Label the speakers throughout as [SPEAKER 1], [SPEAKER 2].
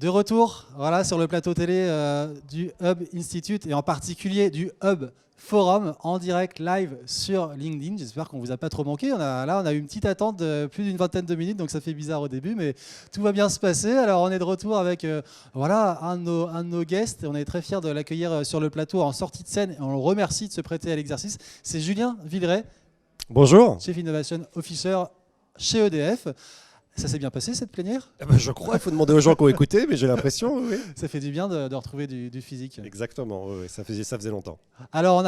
[SPEAKER 1] De retour, voilà, sur le plateau télé du Hub Institute et en particulier du Hub Forum en direct live sur LinkedIn. J'espère qu'on ne vous a pas trop manqué. On a eu une petite attente de plus d'une vingtaine de minutes, donc ça fait bizarre au début, mais tout va bien se passer. Alors on est de retour avec voilà, un de nos guests. On est très fiers de l'accueillir sur le plateau en sortie de scène et on le remercie de se prêter à l'exercice. C'est Julien Villeray.
[SPEAKER 2] Bonjour.
[SPEAKER 1] Chief Innovation Officer chez EDF. Ça s'est bien passé cette plénière ?
[SPEAKER 2] Je crois, il faut demander aux gens qui ont écouté, mais j'ai l'impression, oui.
[SPEAKER 1] Ça fait du bien de retrouver du physique.
[SPEAKER 2] Exactement, oui, ça faisait longtemps.
[SPEAKER 1] Alors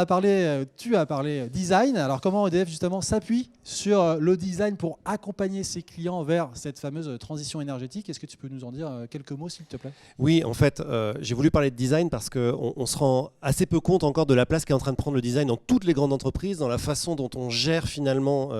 [SPEAKER 1] tu as parlé design. Alors comment EDF justement s'appuie sur le design pour accompagner ses clients vers cette fameuse transition énergétique ? Est-ce que tu peux nous en dire quelques mots s'il te plaît ?
[SPEAKER 2] Oui, en fait, j'ai voulu parler de design parce qu'on se rend assez peu compte encore de la place qu'est en train de prendre le design dans toutes les grandes entreprises, dans la façon dont on gère finalement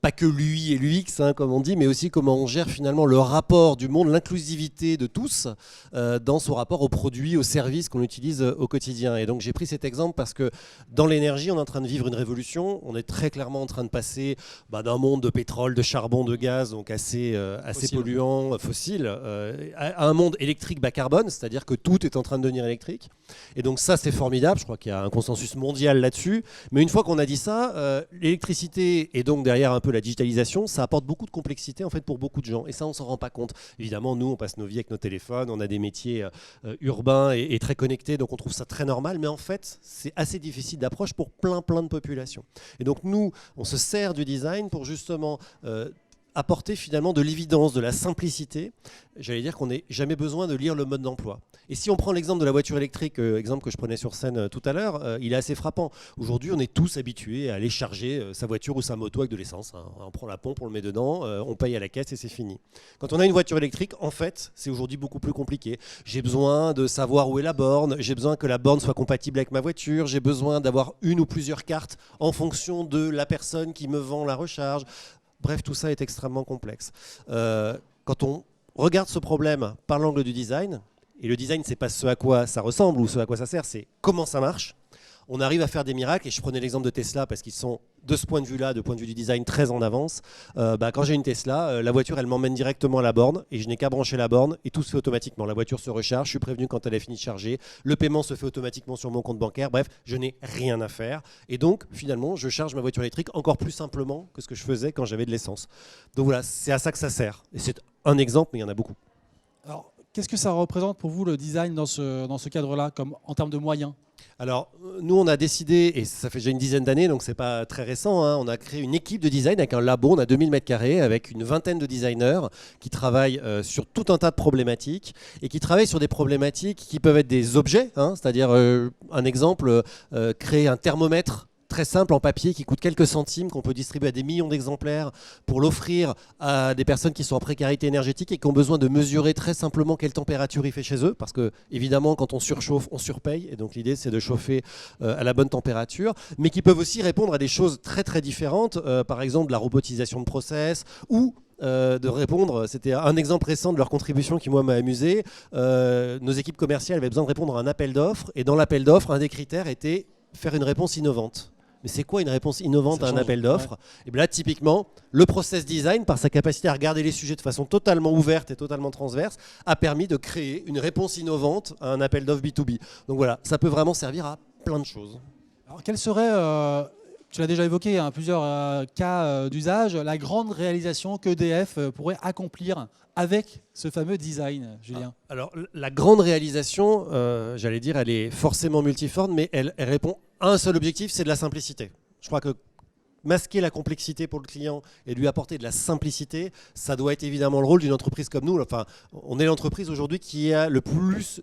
[SPEAKER 2] pas que l'UI et l'UX, hein, comme on dit, mais aussi comment on gère finalement le rapport du monde, l'inclusivité de tous dans son rapport aux produits, aux services qu'on utilise au quotidien. Et donc j'ai pris cet exemple parce que dans l'énergie, on est en train de vivre une révolution. On est très clairement en train de passer d'un monde de pétrole, de charbon, de gaz, donc assez polluant, fossile, à un monde électrique bas carbone, c'est-à-dire que tout est en train de devenir électrique. Et donc ça, c'est formidable. Je crois qu'il y a un consensus mondial là-dessus. Mais une fois qu'on a dit ça, l'électricité et donc derrière un peu la digitalisation, ça apporte beaucoup de complexité en fait pour beaucoup de gens. Et ça, on s'en rend pas compte. Évidemment, nous, on passe nos vies avec nos téléphones, on a des métiers urbains et très connectés, donc on trouve ça très normal. Mais en fait, c'est assez difficile d'approche pour plein de populations. Et donc nous, on se sert du design pour justement apporter finalement de l'évidence, de la simplicité. J'allais dire qu'on n'a jamais besoin de lire le mode d'emploi. Et si on prend l'exemple de la voiture électrique, exemple que je prenais sur scène tout à l'heure, il est assez frappant. Aujourd'hui, on est tous habitués à aller charger sa voiture ou sa moto avec de l'essence. Hein. On prend la pompe, on le met dedans, on paye à la caisse et c'est fini. Quand on a une voiture électrique, en fait, c'est aujourd'hui beaucoup plus compliqué. J'ai besoin de savoir où est la borne, j'ai besoin que la borne soit compatible avec ma voiture, j'ai besoin d'avoir une ou plusieurs cartes en fonction de la personne qui me vend la recharge. Bref, tout ça est extrêmement complexe. Quand on regarde ce problème par l'angle du design, et le design, c'est pas ce à quoi ça ressemble ou ce à quoi ça sert, c'est comment ça marche. On arrive à faire des miracles, et je prenais l'exemple de Tesla parce qu'ils sont, de ce point de vue-là, de point de vue du design, très en avance. Quand j'ai une Tesla, la voiture, elle m'emmène directement à la borne, et je n'ai qu'à brancher la borne, et tout se fait automatiquement. La voiture se recharge, je suis prévenu quand elle a fini de charger, le paiement se fait automatiquement sur mon compte bancaire, bref, je n'ai rien à faire. Et donc, finalement, je charge ma voiture électrique encore plus simplement que ce que je faisais quand j'avais de l'essence. Donc voilà, c'est à ça que ça sert. Et c'est un exemple, mais il y en a beaucoup.
[SPEAKER 1] Alors, qu'est-ce que ça représente pour vous le design dans ce cadre-là, comme en termes de moyens ?
[SPEAKER 2] Alors, nous, on a décidé, et ça fait déjà une dizaine d'années, donc c'est pas très récent, hein, on a créé une équipe de design avec un labo, on a 2000 m² avec une vingtaine de designers qui travaillent sur tout un tas de problématiques et qui travaillent sur des problématiques qui peuvent être des objets, hein, c'est-à-dire un exemple, créer un thermomètre très simple en papier qui coûte quelques centimes, qu'on peut distribuer à des millions d'exemplaires pour l'offrir à des personnes qui sont en précarité énergétique et qui ont besoin de mesurer très simplement quelle température il fait chez eux, parce que évidemment quand on surchauffe, on surpaye, et donc l'idée c'est de chauffer à la bonne température, mais qui peuvent aussi répondre à des choses très différentes, par exemple la robotisation de process, ou de répondre, c'était un exemple récent de leur contribution qui moi m'a amusé, nos équipes commerciales avaient besoin de répondre à un appel d'offres, et dans l'appel d'offres, un des critères était faire une réponse innovante. Mais c'est quoi une réponse innovante à un appel d'offres ? Ouais. Et bien là, typiquement, le process design, par sa capacité à regarder les sujets de façon totalement ouverte et totalement transverse, a permis de créer une réponse innovante à un appel d'offres B2B. Donc voilà, ça peut vraiment servir à plein de choses.
[SPEAKER 1] Alors, quelle serait, tu l'as déjà évoqué, hein, plusieurs cas d'usage, la grande réalisation qu'EDF pourrait accomplir avec ce fameux design, Julien ?
[SPEAKER 2] Alors, la grande réalisation, j'allais dire, elle est forcément multiforme, mais elle répond à un seul objectif, c'est de la simplicité. Je crois que masquer la complexité pour le client et lui apporter de la simplicité, ça doit être évidemment le rôle d'une entreprise comme nous. Enfin, on est l'entreprise aujourd'hui qui a le plus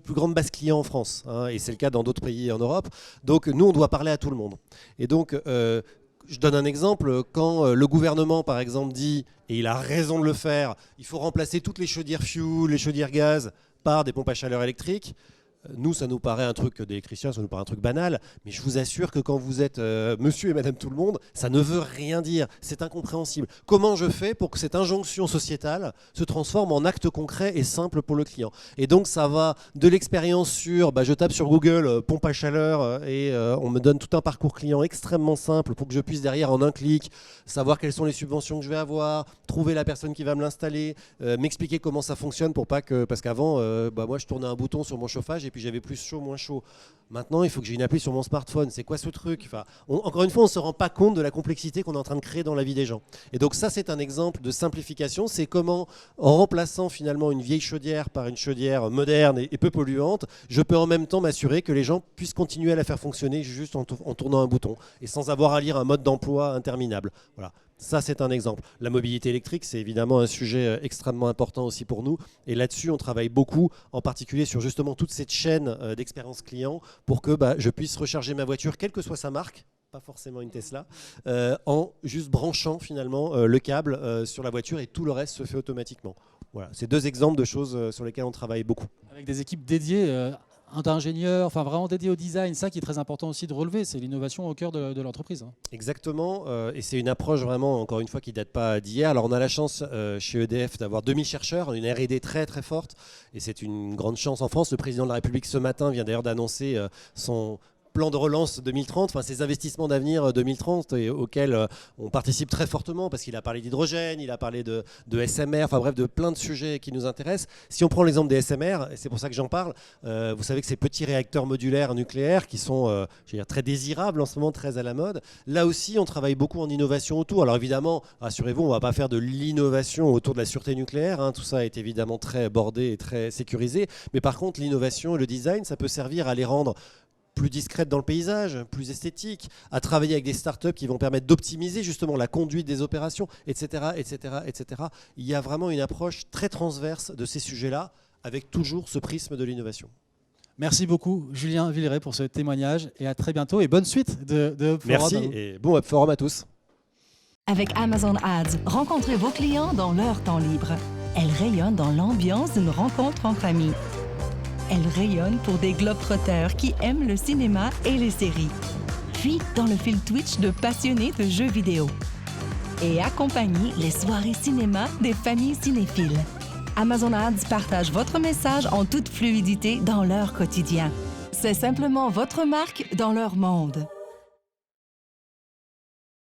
[SPEAKER 2] grande base client en France, hein, et c'est le cas dans d'autres pays en Europe. Donc, nous, on doit parler à tout le monde. Et donc, je donne un exemple, quand le gouvernement, par exemple, dit, et il a raison de le faire, il faut remplacer toutes les chaudières fuel, les chaudières gaz par des pompes à chaleur électriques. Nous, ça nous paraît un truc d'électricien, ça nous paraît un truc banal, mais je vous assure que quand vous êtes monsieur et madame tout le monde, ça ne veut rien dire, c'est incompréhensible. Comment je fais pour que cette injonction sociétale se transforme en acte concret et simple pour le client? Et donc ça va de l'expérience sur, je tape sur Google pompe à chaleur et on me donne tout un parcours client extrêmement simple pour que je puisse derrière en un clic savoir quelles sont les subventions que je vais avoir, trouver la personne qui va me l'installer, m'expliquer comment ça fonctionne pour pas que... Parce qu'avant, moi je tournais un bouton sur mon chauffage et puis j'avais plus chaud, moins chaud. Maintenant, il faut que j'ai une appli sur mon smartphone. C'est quoi ce truc? Encore une fois, on ne se rend pas compte de la complexité qu'on est en train de créer dans la vie des gens. Et donc ça, c'est un exemple de simplification. C'est comment, en remplaçant finalement une vieille chaudière par une chaudière moderne et peu polluante, je peux en même temps m'assurer que les gens puissent continuer à la faire fonctionner juste en tournant un bouton et sans avoir à lire un mode d'emploi interminable. Voilà. Ça, c'est un exemple. La mobilité électrique, c'est évidemment un sujet extrêmement important aussi pour nous. Et là-dessus, on travaille beaucoup, en particulier sur justement toute cette chaîne d'expérience client pour que je puisse recharger ma voiture, quelle que soit sa marque, pas forcément une Tesla, en juste branchant finalement le câble sur la voiture et tout le reste se fait automatiquement. Voilà, c'est 2 exemples de choses sur lesquelles on travaille beaucoup.
[SPEAKER 1] Avec des équipes dédiées, d'ingénieurs, enfin vraiment dédiées au design, ça qui est très important aussi de relever, c'est l'innovation au cœur de l'entreprise.
[SPEAKER 2] Exactement, et c'est une approche vraiment, encore une fois, qui ne date pas d'hier. Alors on a la chance chez EDF d'avoir 2000 chercheurs, une R&D très très forte, et c'est une grande chance en France. Le président de la République ce matin vient d'ailleurs d'annoncer son plan de relance 2030, enfin ces investissements d'avenir 2030 et auxquels on participe très fortement parce qu'il a parlé d'hydrogène, il a parlé de SMR, enfin bref, de plein de sujets qui nous intéressent. Si on prend l'exemple des SMR, et c'est pour ça que j'en parle, vous savez que ces petits réacteurs modulaires nucléaires qui sont très désirables en ce moment, très à la mode, là aussi on travaille beaucoup en innovation autour. Alors évidemment, rassurez-vous, on ne va pas faire de l'innovation autour de la sûreté nucléaire, hein. Tout ça est évidemment très bordé et très sécurisé, mais par contre l'innovation et le design, ça peut servir à les rendre plus discrète dans le paysage, plus esthétique, à travailler avec des startups qui vont permettre d'optimiser justement la conduite des opérations, etc., etc., etc. Il y a vraiment une approche très transverse de ces sujets-là, avec toujours ce prisme de l'innovation.
[SPEAKER 1] Merci beaucoup Julien Villeray pour ce témoignage et à très bientôt et bonne suite de Hub Forum.
[SPEAKER 2] Merci et bon Hub Forum à tous.
[SPEAKER 3] Avec Amazon Ads, rencontrez vos clients dans leur temps libre. Elle rayonne dans l'ambiance d'une rencontre entre amis. Elle rayonne pour des globetrotters qui aiment le cinéma et les séries. Puis dans le fil Twitch de passionnés de jeux vidéo. Et accompagne les soirées cinéma des familles cinéphiles. Amazon Ads partage votre message en toute fluidité dans leur quotidien. C'est simplement votre marque dans leur monde.